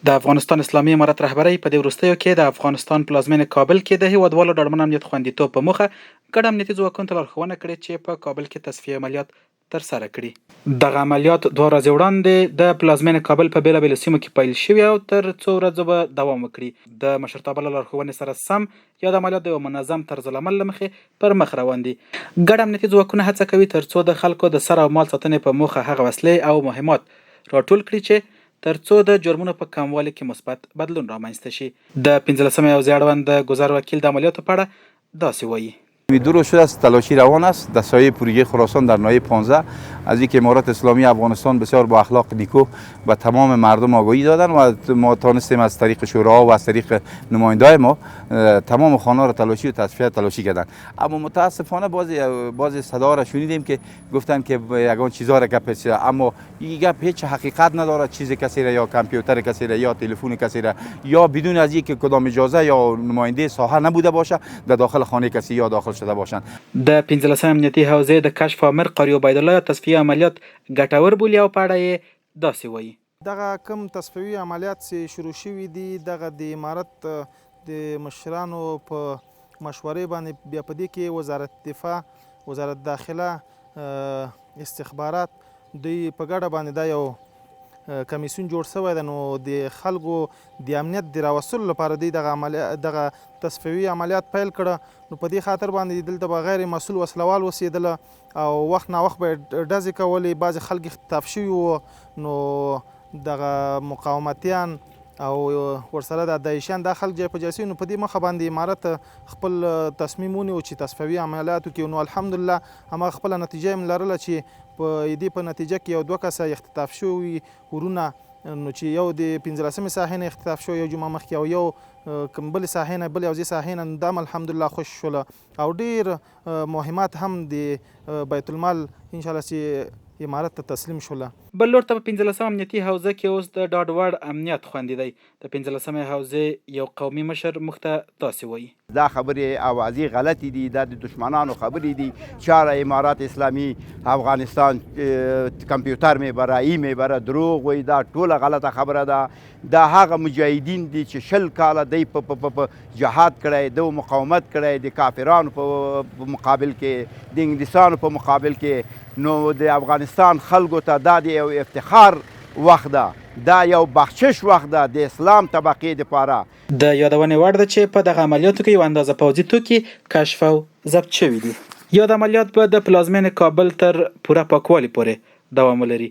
د افغانستان اسلامي امارت رهبرۍ په دې وروستیو کې د افغانستان پلازمینې کابل کې د هیوادوالو ډاډمن امنیت خوندیتوب په موخه ګډ امنیتي ځواکونو ته لارښوونه کړې چې په کابل کې تصفیه عملیات ترسره کړي. دغه عملیات 2 ورځې وړاندې د پلازمینې کابل په بیلابیلو سیمو کې پیل شوي او تر څو ورځو به دوام وکړي. د مشرتابه له لارښوونې سره سم یا د عملیات د یو منظم طرز العمل له مخې پر مخ روان دي. ګډ امنیتي ځواکونه هڅه کوي تر څو د خلکو د سر او مال ساتنې په موخه هغه وسلې او مهمات راټول کړي چې ترڅو د جرمونو په کموالي کې مثبت بدلون رامنځته شي. د 15 حوزې اړوند د گذر وکیل د عملیاتو په اړه داسې وایي: دو روز شده است تلاشی روان است در سایه پروژه خراسان در ناحیه 15 از اینکه امارات اسلامی افغانستان بسیار با اخلاق نیکو به تمام مردم آگاهی دادن و ما تانستیم از طریق شوراها و از طریق نماینده‌های ما تمام خانه را تلاشی و تصفیه تلاشی کردن. اما متاسفانه باز صدا را شنیدیم که گفتن که یگان چیزا را گپ است، اما این گپ هیچ حقیقت نداره. چیز کسی را یا کامپیوتر کسی را یا تلفن کسی را یا بدون از اینکه کدام اجازه یا نماینده ساحه نبوده باشه در داخل خانه کسی یا داخل شده باشند. د 15 امنیتي حوزې د کشف امر قاری عبیدالله تصفیه عملیات ګټور بولي او په اړه یې داسې وایي: دغه کم تصفیوي عملیات چې شروع شوي دي دغه د امارت د مشرانو په مشورې باندې بیا په دې کې وزارت دفاع، وزارت داخله، استخبارات دوی په ګډه باندې دا یو کمیسیون جوړ شوی دی. نو د خلکو د امنیت د راوستلو لپاره دوی دغه تصفیوي عملیات پیل کړه. نو په دې خاطر باندې دلته به غیر مسؤل وسلوال اوسېدله او وخت ناوخت به یې ډزې کولې. بعضې خلک اختطاف شوي وو، نو دغه مقاومتیان او ورسره د داعشیان دا خلک جای په جای شوي. نو په دې مخه باندې امارت خپل تصمیم ونیو چې تصفیوي عملیات وکړي. نو الحمدلله هماغه خپله نتیجه یې لرله چې په دې په نتیجه کې یو 2 کسه اختطاف شوي ورونه، نو چې یو د 15مې ساحې نه اختطاف شو یو جمعه مخکې او یو بلې ساحې نه بلې حوزې ساحې نه، دا هم الحمدلله خوشي شوله. او ډېر مهمات هم د بیت المال انشاءالله چې امارت ته تسلیم شوله. بل لور ته په 15 امنیتي حوزه کې اوس د ډاډ وړ امنیت خوندي دی. د 15مې حوزې یو قومي مشر موږ ته داسې وایي: دا خبرې اوازې غلطې دي، دا د دشمنانو خبرې دي. چاره امارات اسلامی افغانستان کمپیوتر میبره ای میبره دروغ وایي، دا ټوله غلطه خبره ده. دا هغه مجاهدین دي چې 20 کاله دی په جهاد کړی، دو مقاومت کړی د کافرانو په مقابل کې، د انګلیسانو په مقابل کې. نو د افغانستان خلکو ته دا د یو افتخار وخت ده، دا یو بخشش وخت ده د اسلام طبقې دپاره. د یادونې وړ ده چې په دغه عملیاتو کې یو اندازه پوځي توکي کشف او ضبط شوي دي. یاد عملیات به د پلازمینې کابل تر پوره پاکوالي پورې دوام ولري.